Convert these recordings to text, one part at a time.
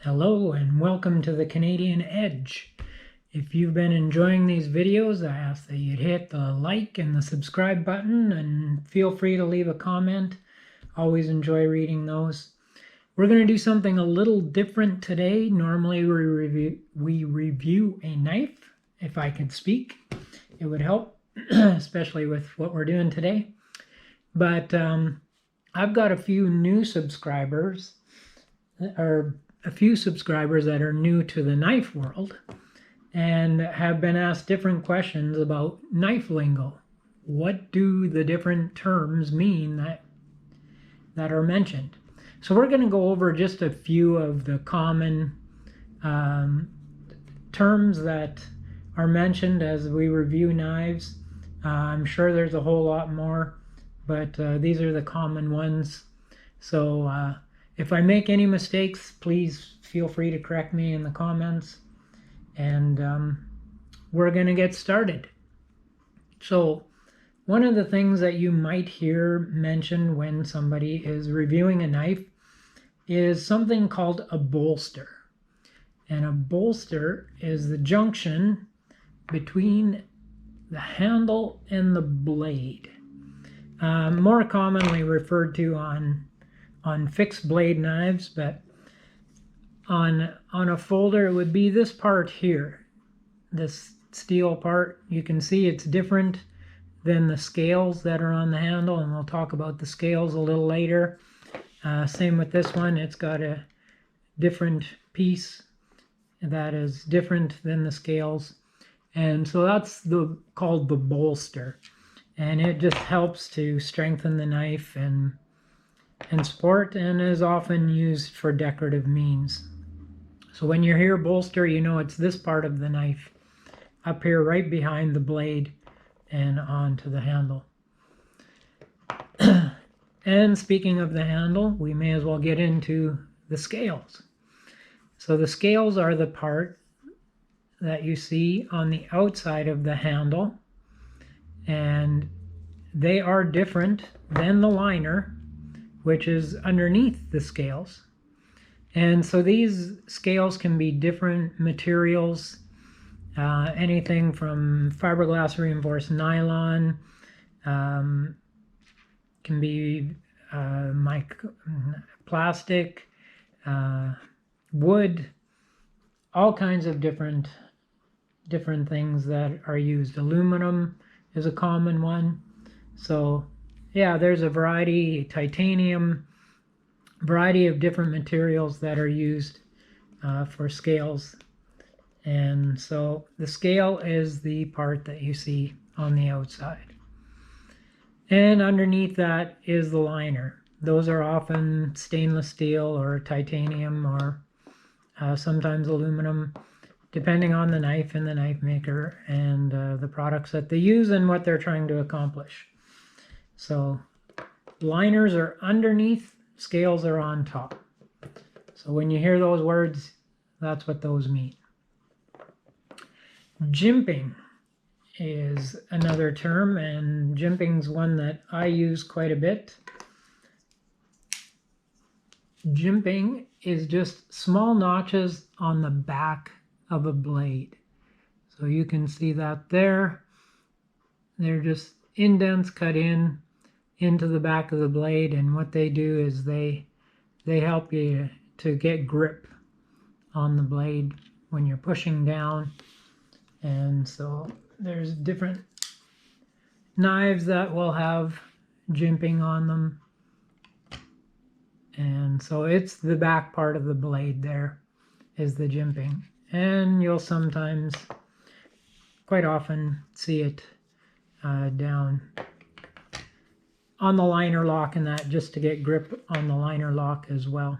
Hello and welcome to the Canadian Edge. If you've been enjoying these videos, I ask that you hit the like and the subscribe button and feel free to leave a comment. Always enjoy reading those. We're going to do something a little different today. Normally we review a knife. If I could speak, it would help, especially with what we're doing today. But I've got a few new subscribers, or a few subscribers that are new to the knife world and have been asked different questions about knife lingo. What do the different terms mean that are mentioned? So we're going to go over just a few of the common terms that are mentioned as we review knives. I'm sure there's a whole lot more, but these are the common ones. So if I make any mistakes, please feel free to correct me in the comments. And we're going to get started. So one of the things that you might hear mentioned when somebody is reviewing a knife is something called a bolster. And a bolster is the junction between the handle and the blade. More commonly referred to on fixed blade knives, but on a folder it would be this part here, this steel part. You can see it's different than the scales that are on the handle, and we'll talk about the scales a little later. Same with this one, it's got a different piece that is different than the scales, and so that's called the bolster, and it just helps to strengthen the knife and support, and is often used for decorative means. So when you hear bolster, you know it's this part of the knife up here right behind the blade and onto the handle. And speaking of the handle, we may as well get into the scales. So the scales are the part that you see on the outside of the handle, and they are different than the liner, which is underneath the scales. And so these scales can be different materials, anything from fiberglass reinforced nylon, can be plastic, wood, all kinds of different things that are used. Aluminum is a common one. So yeah, there's a variety, titanium, variety of different materials that are used for scales. And so the scale is the part that you see on the outside. And underneath that is the liner. Those are often stainless steel or titanium or sometimes aluminum, depending on the knife and the knife maker and the products that they use and what they're trying to accomplish. So liners are underneath, scales are on top. So when you hear those words, that's what those mean. Jimping is another term, and jimping's one that I use quite a bit. Jimping is just small notches on the back of a blade. So you can see that there. They're just indents cut into the back of the blade, and what they do is they help you to get grip on the blade when you're pushing down. And so there's different knives that will have jimping on them, and so it's the back part of the blade there is the jimping, and you'll sometimes, quite often, see it down on the liner lock and that, just to get grip on the liner lock as well.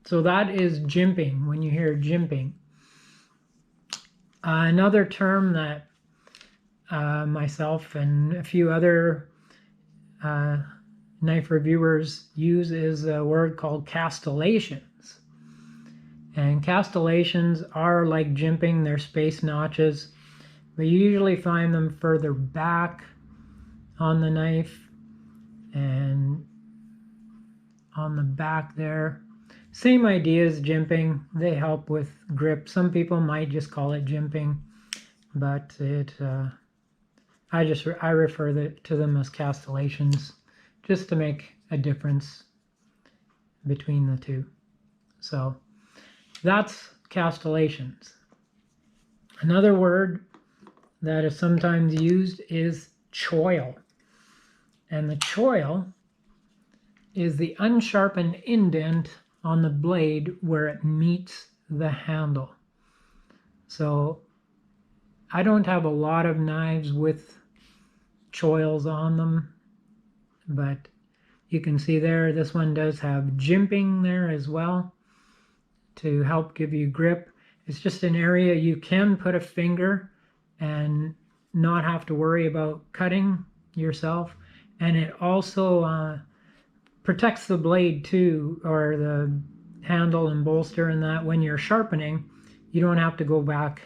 So that is jimping, when you hear jimping. Another term that myself and a few other knife reviewers use is a word called castellations. And castellations are like jimping, they're space notches. We usually find them further back on the knife and on the back there. Same idea as jimping. They help with grip. Some people might just call it jimping, but I refer to them as castellations, just to make a difference between the two. So that's castellations. Another word that is sometimes used is choil. And the choil is the unsharpened indent on the blade where it meets the handle. So I don't have a lot of knives with choils on them, but you can see there this one does have jimping there as well to help give you grip. It's just an area you can put a finger and not have to worry about cutting yourself, and it also protects the blade too, or the handle and bolster, and that when you're sharpening you don't have to go back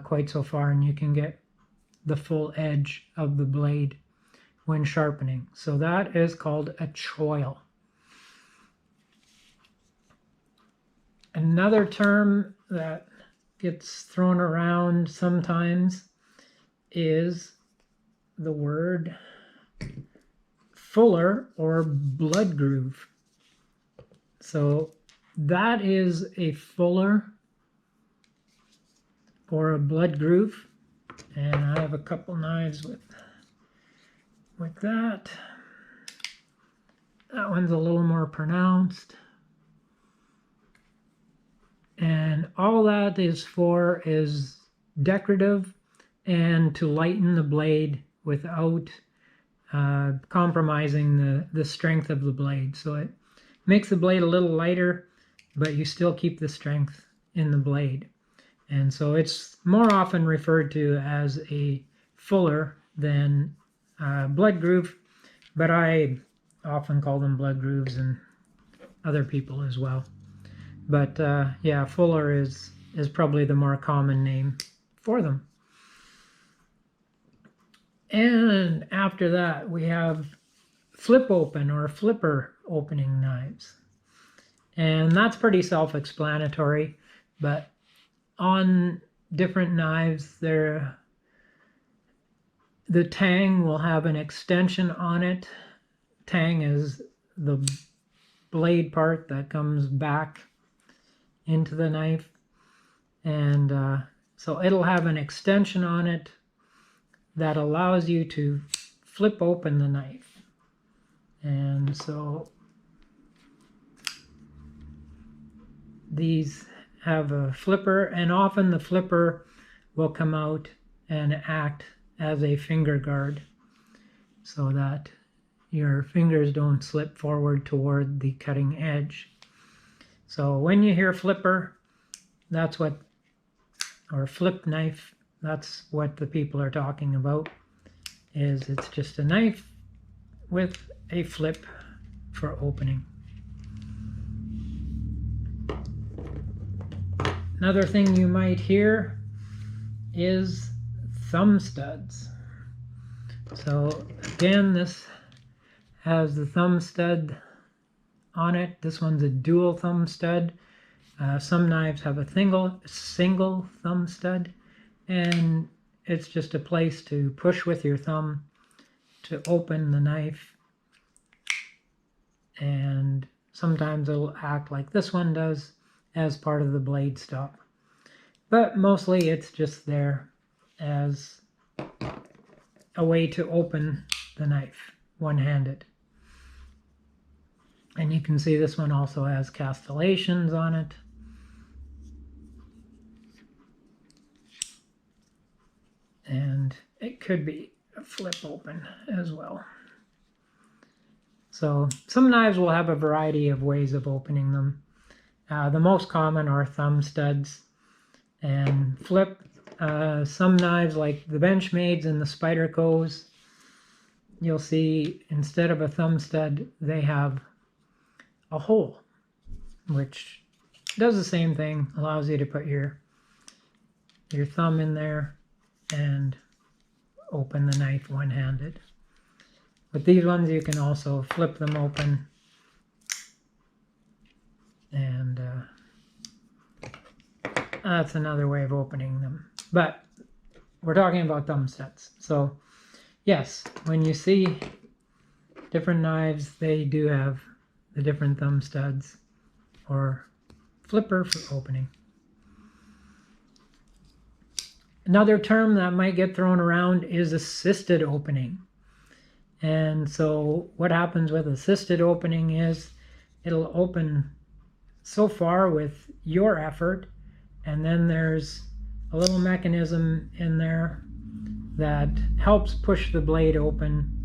quite so far, and you can get the full edge of the blade when sharpening. So that is called a choil. Another term that gets thrown around sometimes is the word fuller or blood groove. So that is a fuller or a blood groove, and I have a couple knives with that. That one's a little more pronounced. And all that is for is decorative and to lighten the blade without compromising the strength of the blade. So it makes the blade a little lighter, but you still keep the strength in the blade. And so it's more often referred to as a fuller than blood groove, but I often call them blood grooves, and other people as well. But yeah, fuller is probably the more common name for them. And after that, we have flip open or flipper opening knives. And that's pretty self-explanatory, but on different knives, the tang will have an extension on it. Tang is the blade part that comes back into the knife, and so it'll have an extension on it that allows you to flip open the knife. And so these have a flipper, and often the flipper will come out and act as a finger guard so that your fingers don't slip forward toward the cutting edge. So when you hear flipper, that's what, or flip knife, that's what the people are talking about, is it's just a knife with a flip for opening. Another thing you might hear is thumb studs. So again, this has the thumb stud on it. This one's a dual thumb stud. Some knives have a single thumb stud, and it's just a place to push with your thumb to open the knife. And sometimes it'll act like this one does as part of the blade stop. But mostly it's just there as a way to open the knife one-handed. And you can see this one also has castellations on it. And it could be a flip open as well. So some knives will have a variety of ways of opening them. The most common are thumb studs and flip. Some knives like the Benchmades and the Spydercos, you'll see instead of a thumb stud, they have a hole, which does the same thing, allows you to put your thumb in there and open the knife one-handed. With these ones, you can also flip them open That's another way of opening them. But we're talking about thumb studs. So yes, when you see different knives, they do have the different thumb studs or flipper for opening. Another term that might get thrown around is assisted opening. And so what happens with assisted opening is it'll open so far with your effort, and then there's a little mechanism in there that helps push the blade open.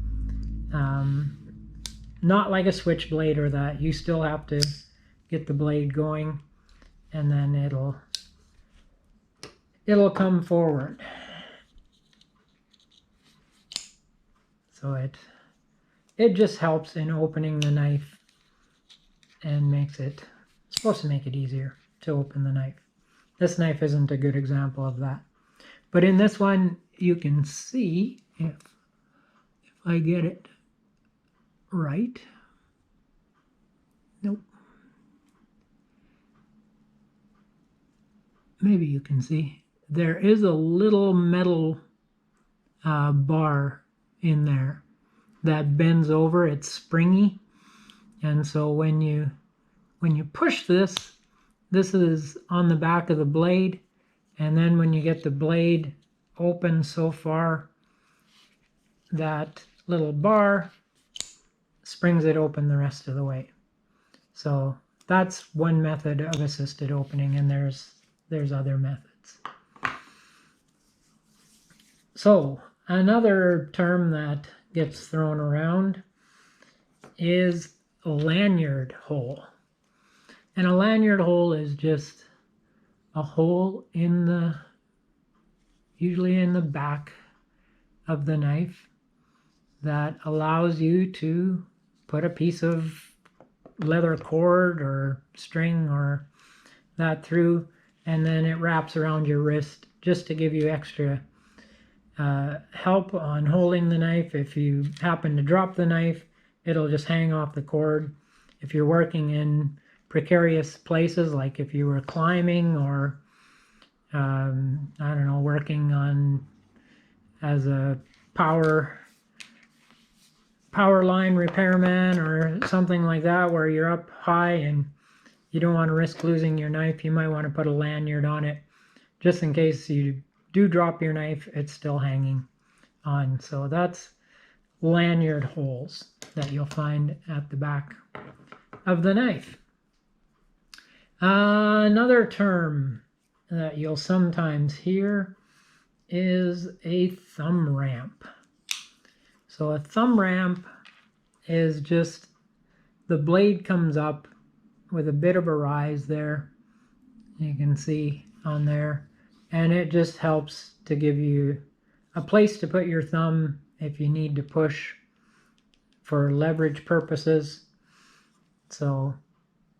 Not like a switchblade or that. You still have to get the blade going, and then it'll come forward. So it just helps in opening the knife and makes it, it's supposed to make it easier to open the knife. This knife isn't a good example of that. But in this one, you can see, if I get it right. Nope. Maybe you can see. There is a little metal bar in there that bends over. It's springy, and so when you push this is on the back of the blade, and then when you get the blade open so far, that little bar springs it open the rest of the way. So that's one method of assisted opening, and there's other methods. So another term that gets thrown around is lanyard hole. And a lanyard hole is just a hole usually in the back of the knife, that allows you to put a piece of leather cord or string or that through, and then it wraps around your wrist just to give you extra help on holding the knife. If you happen to drop the knife, it'll just hang off the cord. If you're working in precarious places, like if you were climbing or I don't know, working on as a power line repairman or something like that, where you're up high and you don't want to risk losing your knife, you might want to put a lanyard on it just in case you do drop your knife, it's still hanging on. So that's lanyard holes that you'll find at the back of the knife. Another term that you'll sometimes hear is a thumb ramp. So a thumb ramp is just the blade comes up with a bit of a rise there. You can see on there, and it just helps to give you a place to put your thumb if you need to push for leverage purposes. So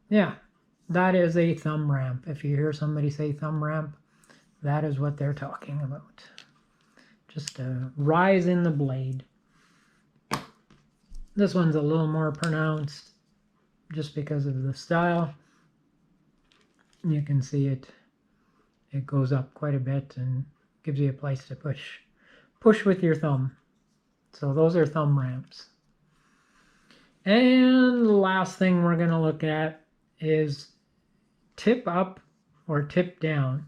yeah, that is a thumb ramp. If you hear somebody say thumb ramp, that is what they're talking about. Just a rise in the blade. This one's a little more pronounced just because of the style. You can see it goes up quite a bit and gives you a place to push with your thumb. So those are thumb ramps. And the last thing we're going to look at is tip up or tip down.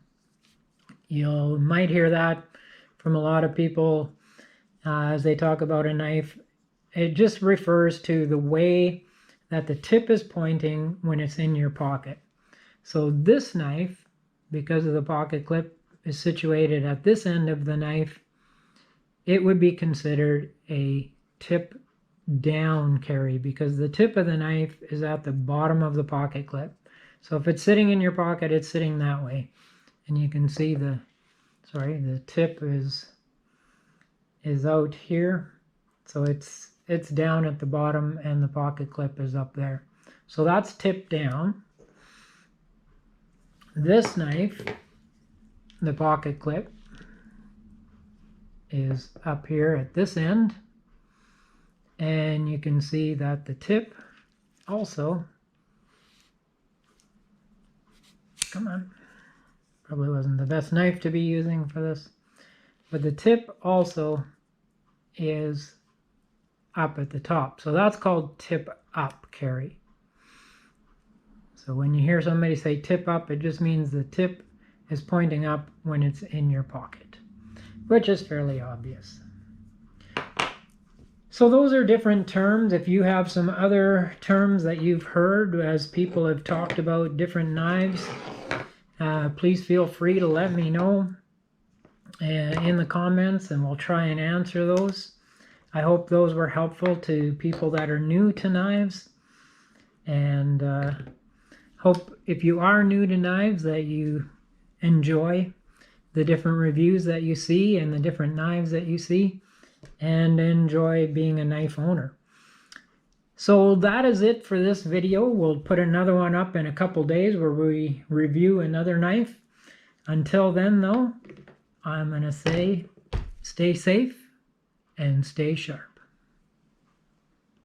You might hear that from a lot of people as they talk about a knife. It just refers to the way that the tip is pointing when it's in your pocket. So this knife, because of the pocket clip, is situated at this end of the knife. It would be considered a tip down carry because the tip of the knife is at the bottom of the pocket clip. So if it's sitting in your pocket, it's sitting that way. And you can see the tip is out here. So it's down at the bottom and the pocket clip is up there. So that's tip down. This knife, the pocket clip, is up here at this end. And you can see that the tip also, come on, Probably wasn't the best knife to be using for this. But the tip also is up at the top. So that's called tip up carry. So when you hear somebody say tip up, it just means the tip is pointing up when it's in your pocket, which is fairly obvious. So those are different terms. If you have some other terms that you've heard as people have talked about different knives, please feel free to let me know in the comments, and we'll try and answer those. I hope those were helpful to people that are new to knives, and hope if you are new to knives that you enjoy the different reviews that you see and the different knives that you see, and enjoy being a knife owner. So that is it for this video. We'll put another one up in a couple days where we review another knife. Until then though, I'm going to say stay safe and stay sharp.